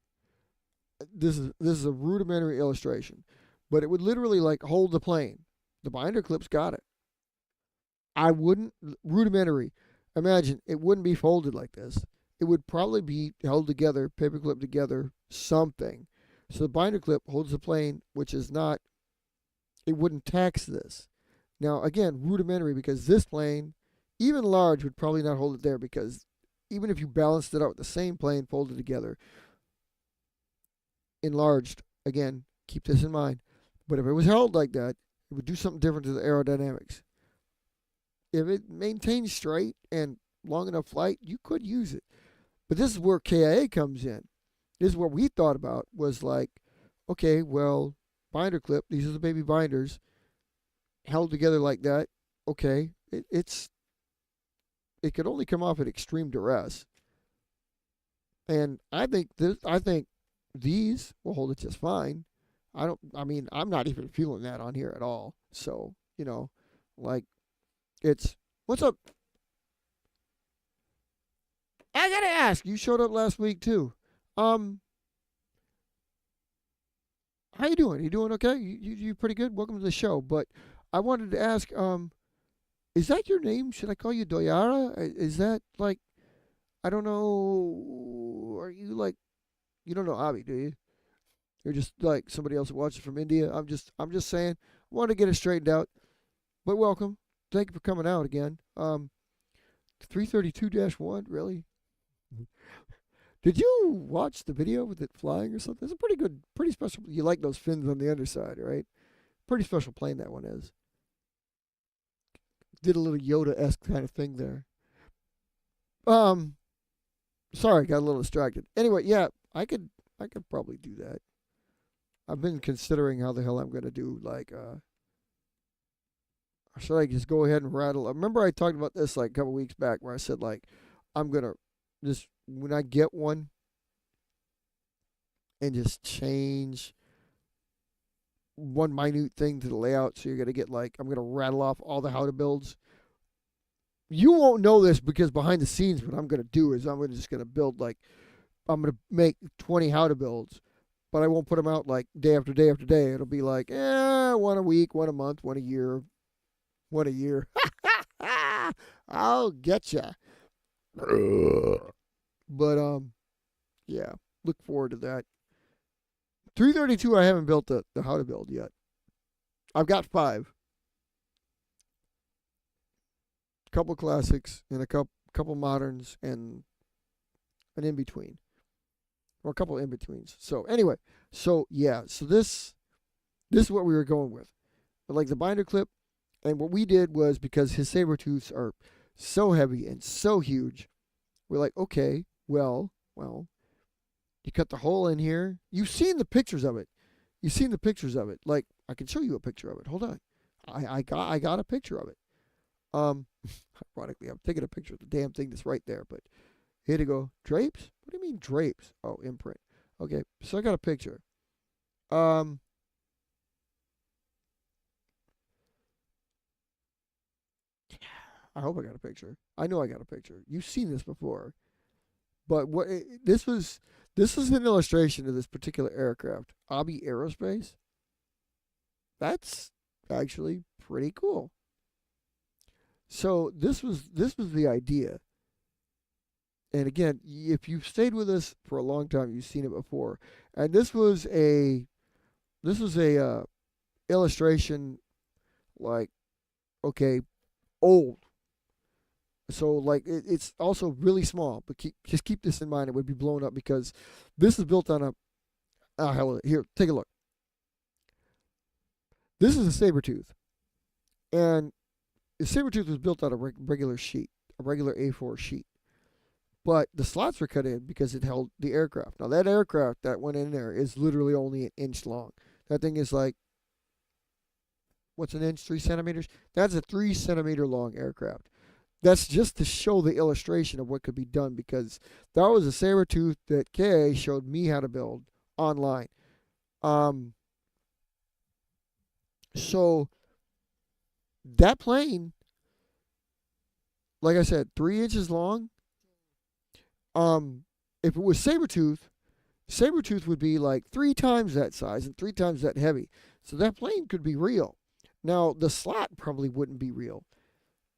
This is a rudimentary illustration, but it would literally like hold the plane. The binder clips got it. I wouldn't rudimentary. Imagine it wouldn't be folded like this. It would probably be held together, paper clip together, something. So the binder clip holds the plane, which is not. It wouldn't tax this. Now again, rudimentary because this plane, even large, would probably not hold it there because even if you balanced it out with the same plane folded together, enlarged, again, keep this in mind. But if it was held like that, it would do something different to the aerodynamics. If it maintains straight and long enough flight, you could use it. But this is where KIA comes in. This is what we thought about was like, okay, well, binder clip, these are the baby binders, held together like that. Okay, it could only come off at extreme duress. And I think these will hold it just fine. I'm not even feeling that on here at all. So, like, what's up? I gotta ask, you showed up last week too. How you doing? You doing okay? You pretty good? Welcome to the show. But I wanted to ask, is that your name? Should I call you Doyara? Is that like, I don't know, are you like, you don't know Abby, do you? You're just like somebody else who watches from India. I'm just saying, I want to get it straightened out. But welcome. Thank you for coming out again. 332-1, really? Did you watch the video with it flying or something? It's a pretty special. You like those fins on the underside, right? Pretty special plane that one is. Did a little Yoda-esque kind of thing there. Sorry, got a little distracted. Anyway, yeah, I could probably do that. I've been considering how the hell I'm gonna do like should I just go ahead and rattle? I remember I talked about this like a couple weeks back where I said like I'm gonna just when I get one and just change one minute thing to the layout. So you're gonna get like I'm gonna rattle off all the how to builds. You won't know this because behind the scenes, what I'm gonna do is I'm just gonna build like I'm gonna make 20 how to builds, but I won't put them out like day after day after day. It'll be like one a week, one a month, one a year, one a year. I'll get ya. But yeah, look forward to that. 332, I haven't built the how to build yet. I've got 5. A couple classics and a couple moderns and an in between, or a couple in betweens. So anyway, so this is what we were going with, but like the binder clip, and what we did was because his saber tooths are so heavy and so huge, we're like, okay, well, you cut the hole in here. You've seen the pictures of it. You've seen the pictures of it. Like, I can show you a picture of it. Hold on. I got a picture of it. Um, ironically, I'm taking a picture of the damn thing that's right there. But here to go. Drapes? What do you mean drapes? Oh, imprint. Okay, so I got a picture. I hope I got a picture. I know I got a picture. You've seen this before. But this was an illustration of this particular aircraft, Abi Aerospace. That's actually pretty cool. So this was the idea. And again, if you've stayed with us for a long time, you've seen it before. And this was a illustration, like, okay, old. So like it's also really small, but just keep this in mind. It would be blown up because this is built on a. Hell, here, take a look. This is a saber tooth, and the saber tooth was built on a regular sheet, a regular A4 sheet. But the slots were cut in because it held the aircraft. Now that aircraft that went in there is literally only an inch long. That thing is like, what's an inch? 3 centimeters. That's a 3 centimeter long aircraft. That's just to show the illustration of what could be done, because that was a saber tooth that Kay showed me how to build online. So that plane, like I said, 3 inches long. If it was saber tooth would be like 3 times that size and 3 times that heavy. So that plane could be real. Now the slot probably wouldn't be real.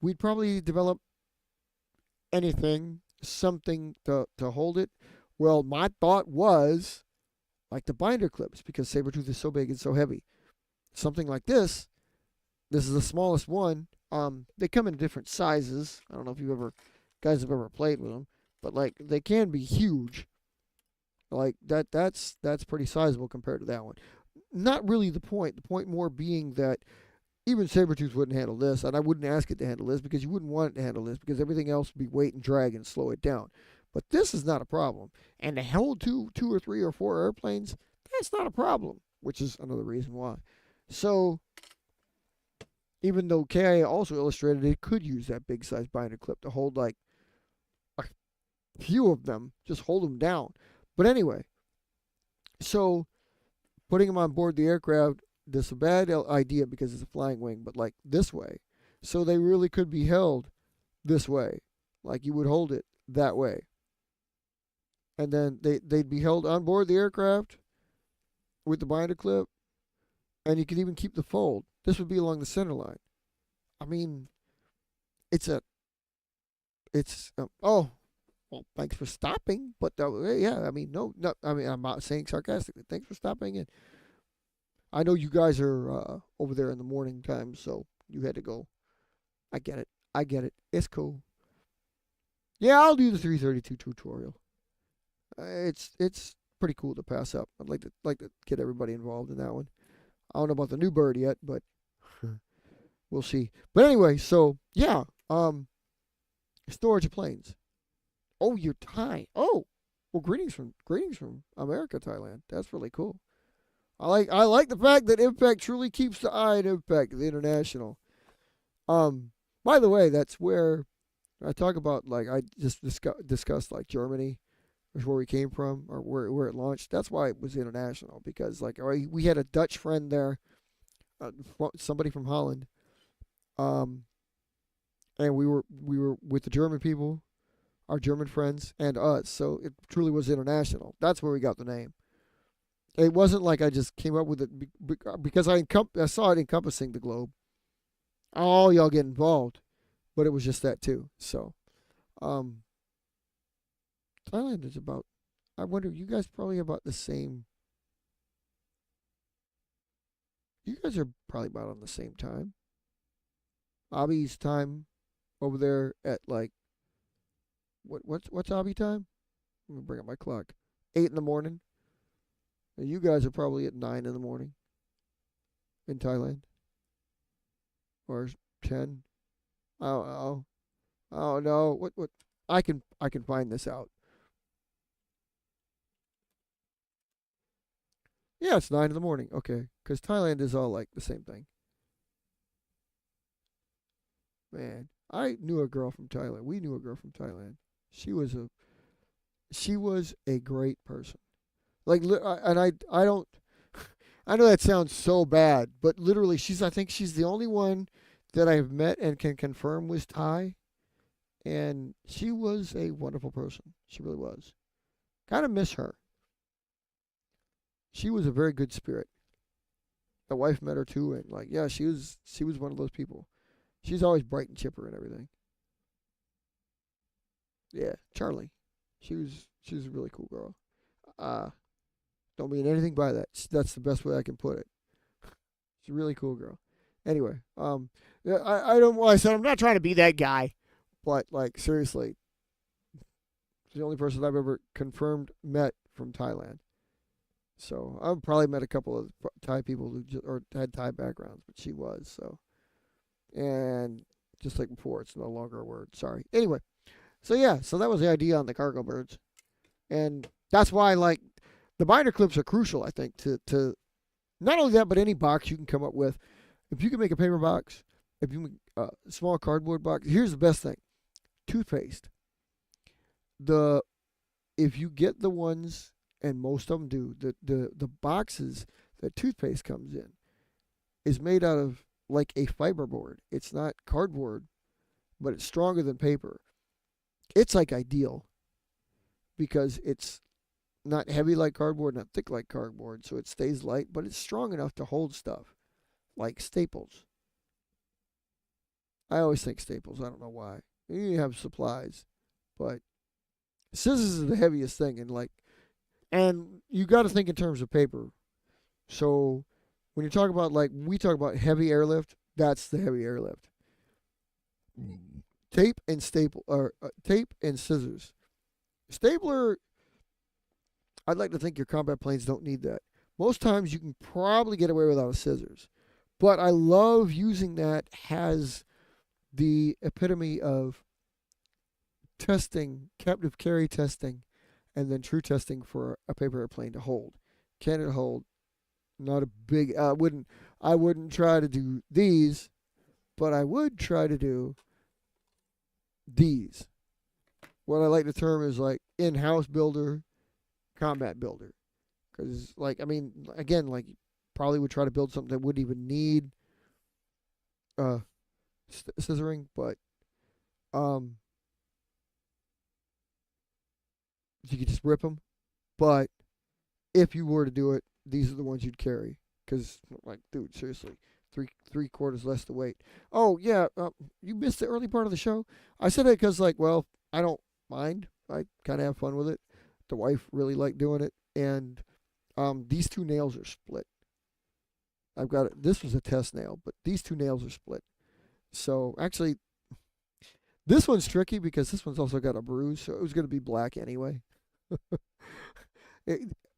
We'd probably develop something to hold it. Well, my thought was like the binder clips, because saber tooth is so big and so heavy. Something like this. This is the smallest one. They come in different sizes. I don't know if guys have ever played with them, but like they can be huge. Like that's pretty sizable compared to that one. Not really the point. The point more being that even Sabretooth wouldn't handle this, and I wouldn't ask it to handle this because you wouldn't want it to handle this, because everything else would be weight and drag and slow it down. But this is not a problem. And to hold two or three or four airplanes, that's not a problem, which is another reason why. So even though KIA also illustrated it could use that big size binder clip to hold like a few of them, just hold them down. But anyway, so putting them on board the aircraft, this is a bad idea because it's a flying wing, but like this way. So they really could be held this way, like you would hold it that way. And then they'd be held on board the aircraft with the binder clip, and you could even keep the fold. This would be along the center line. I mean, oh, well, thanks for stopping. But yeah, I mean, no, I mean, I'm not saying sarcastically. Thanks for stopping. And I know you guys are over there in the morning time, so you had to go. I get it. It's cool. Yeah, I'll do the 332 tutorial. It's pretty cool to pass up. I'd like to get everybody involved in that one. I don't know about the new bird yet, but we'll see. But anyway, so yeah, storage of planes. Oh, you're Thai. Oh, well, greetings from America, Thailand. That's really cool. I like the fact that IVPAC truly keeps the eye on IVPAC, the international. By the way, that's where I talk about, like, I just discussed like Germany, is where we came from, or where it launched. That's why it was international, because like we had a Dutch friend there, somebody from Holland, and we were with the German people, our German friends, and us. So it truly was international. That's where we got the name. It wasn't like I just came up with it because I saw it encompassing the globe. All y'all get involved, but it was just that too. So, Thailand is about. I wonder, you guys probably about the same. You guys are probably about on the same time. Abi's time over there at like what's Abi time? Let me bring up my clock. 8 in the morning. And you guys are probably at 9 in the morning in Thailand, or 10. I don't know. What? I can find this out. Yeah, it's 9 in the morning. Okay, because Thailand is all like the same thing. Man, I knew a girl from Thailand. We knew a girl from Thailand. She was a she was a great person. Like, and I don't. I know that sounds so bad, but literally, I think she's the only one that I've met and can confirm was Thai, and she was a wonderful person. She really was. Kind of miss her. She was a very good spirit. My wife met her too, and like, yeah, she was one of those people. She's always bright and chipper and everything. Yeah, Charlie. She was a really cool girl. Uh, don't mean anything by that. That's the best way I can put it. She's a really cool girl. Anyway, yeah, I don't. Well, I said I'm not trying to be that guy, but like seriously, she's the only person I've ever confirmed met from Thailand. So I've probably met a couple of Thai people who or had Thai backgrounds, but she was so. And just like before, it's no longer a word. Sorry. Anyway, so yeah, so that was the idea on the cargo birds, and that's why like the binder clips are crucial. I think to not only that, but any box you can come up with. If you can make a paper box, if you make a small cardboard box, here's the best thing: toothpaste. The If you get the ones, and most of them do, the boxes that toothpaste comes in is made out of like a fiberboard. It's not cardboard, but it's stronger than paper. It's like ideal because it's not heavy like cardboard, not thick like cardboard, so it stays light, but it's strong enough to hold stuff like staples. I always think staples. I don't know why. You have supplies, but scissors is the heaviest thing, and you got to think in terms of paper. So when you talk about like we talk about heavy airlift, that's the heavy airlift. Tape and scissors. Stapler, I'd like to think your combat planes don't need that. Most times you can probably get away without a scissors. But I love using that as the epitome of testing, captive carry testing, and then true testing for a paper airplane to hold. Can it hold? Not a big. I wouldn't try to do these, but I would try to do these. What I like to term is like in-house builder, combat builder. Because like I mean, again, like probably would try to build something that wouldn't even need uh scissoring, but um you could just rip them. But if you were to do it, these are the ones you'd carry. Because like, dude, seriously, three quarters less the weight. Oh yeah, you missed the early part of the show. I said it because like, well, I don't mind. I kind of have fun with it. The wife really liked doing it, and these two nails are split. I've got it. This was a test nail, but these two nails are split. So actually, this one's tricky because this one's also got a bruise, so it was going to be black anyway.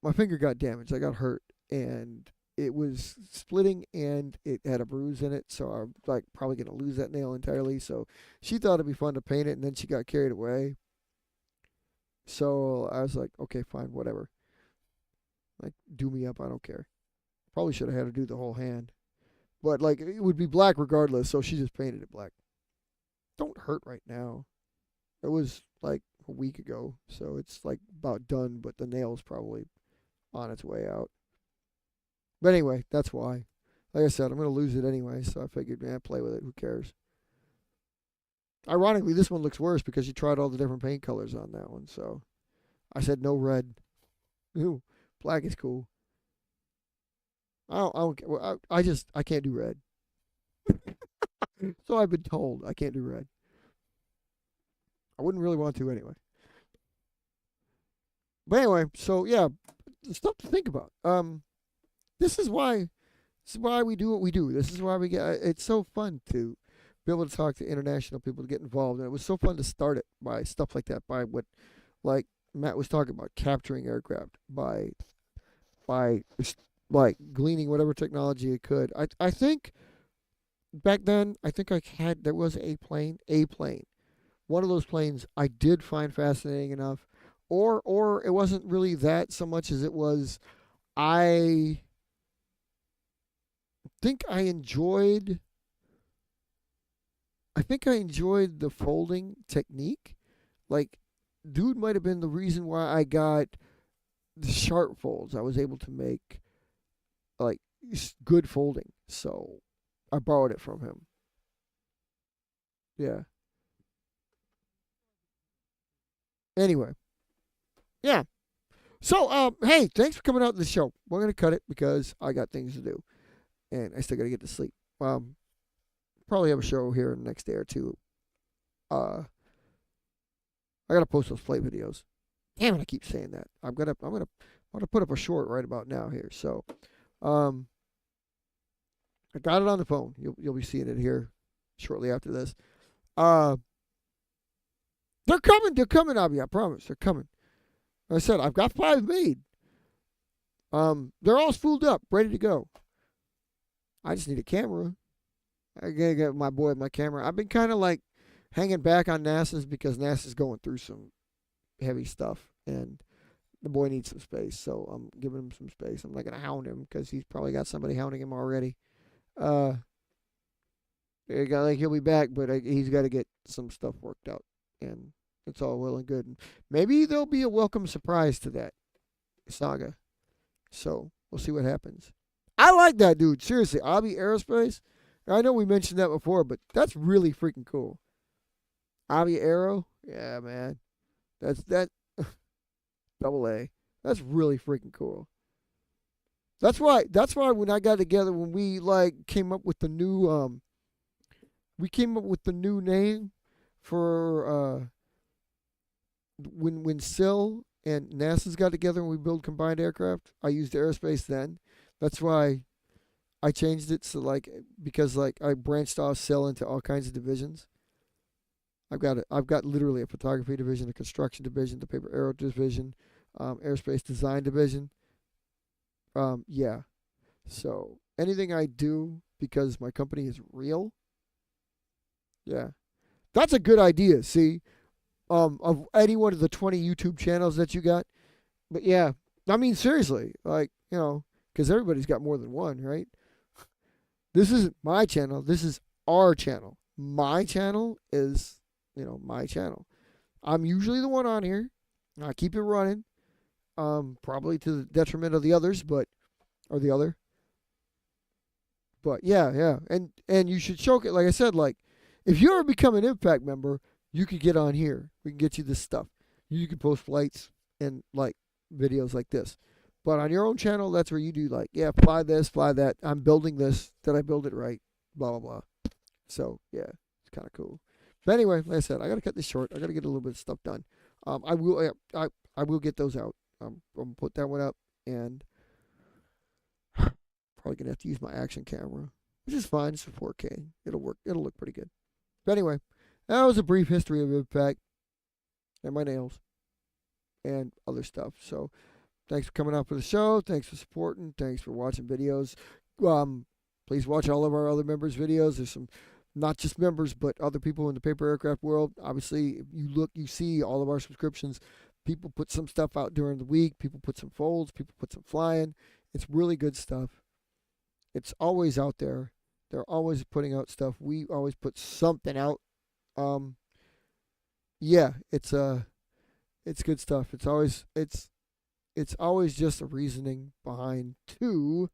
My finger got damaged. I got hurt, and it was splitting, and it had a bruise in it. So I'm like probably going to lose that nail entirely. So she thought it'd be fun to paint it, and then she got carried away. So I was like, okay, fine, whatever. Like, do me up. I don't care. Probably should have had her do the whole hand, but like it would be black regardless. So she just painted it black. Don't hurt right now. It was like a week ago, so it's like about done, but the nail's probably on its way out. But anyway, that's why. Like I said, I'm gonna lose it anyway, so I figured, man, play with it. Who cares? Ironically, this one looks worse because you tried all the different paint colors on that one. So I said no red. Ooh, black is cool. I can't do red. So I've been told I can't do red. I wouldn't really want to anyway. But anyway, so yeah, stuff to think about. This is why we do what we do. This is why we get. It's so fun to be able to talk to international people to get involved, and it was so fun to start it by stuff like that. By what, like Matt was talking about, capturing aircraft by like gleaning whatever technology it could. I think back then, I think there was a plane one of those planes I did find fascinating enough, or it wasn't really that so much as it was I think I enjoyed the folding technique. Like, dude might have been the reason why I got the sharp folds. I was able to make like good folding, so I borrowed it from him. Yeah. Anyway, yeah. So, hey, thanks for coming out to the show. We're gonna cut it because I got things to do, and I still gotta get to sleep. Probably have a show here in the next day or two. Uh, I gotta post those flight videos. Damn it, I keep saying that. I'm gonna put up a short right about now here. So, um, I got it on the phone. You'll be seeing it here shortly after this. Uh, they're coming. They're coming, Abby. I promise. They're coming. Like I said, I've got 5 made. They're all spooled up, ready to go. I just need a camera. I gotta get my boy my camera. I've been kind of like hanging back on NASA's because NASA's going through some heavy stuff, and the boy needs some space, so I'm giving him some space. I'm not gonna hound him because he's probably got somebody hounding him already. Uh, he'll be back, but he's got to get some stuff worked out, and it's all well and good. And maybe there'll be a welcome surprise to that saga. So we'll see what happens. I like that dude. Seriously, Avi Aerospace. I know we mentioned that before, but that's really freaking cool. Avi Aero, yeah, man. That double A. That's really freaking cool. That's why when I got together, when we like came up with the new name for when Sil and NASA's got together and we build combined aircraft. I used aerospace then. That's why I changed it so like because like I branched off Sil into all kinds of divisions. I've got literally a photography division, a construction division, the paper aero division, aerospace design division. Yeah. So anything I do because my company is real, yeah, that's a good idea. See, of any one of the 20 YouTube channels that you got, but yeah, I mean seriously, like because everybody's got more than one, right? This isn't my channel. This is our channel. My channel is my channel. I'm usually the one on here. I keep it running. Probably to the detriment of the others, or the other. But yeah. And you should show it, like I said, like if you ever become an IVPAC member, you could get on here. We can get you this stuff. You can post flights and like videos like this. But on your own channel, that's where you do like, yeah, fly this, fly that. I'm building this. Did I build it right? Blah blah blah. So yeah, it's kind of cool. But anyway, like I said, I gotta cut this short. I gotta get a little bit of stuff done. I will get those out. I'm gonna put that one up, and probably gonna have to use my action camera, which is fine. It's a 4K. It'll work. It'll look pretty good. But anyway, that was a brief history of IVPAC and my nails and other stuff. So thanks for coming out for the show. Thanks for supporting. Thanks for watching videos. Please watch all of our other members' videos. There's some not just members, but other people in the paper aircraft world. Obviously, if you look, you see all of our subscriptions. People put some stuff out during the week. People put some folds. People put some flying. It's really good stuff. It's always out there. They're always putting out stuff. We always put something out. Yeah, it's good stuff. It's always just a reasoning behind two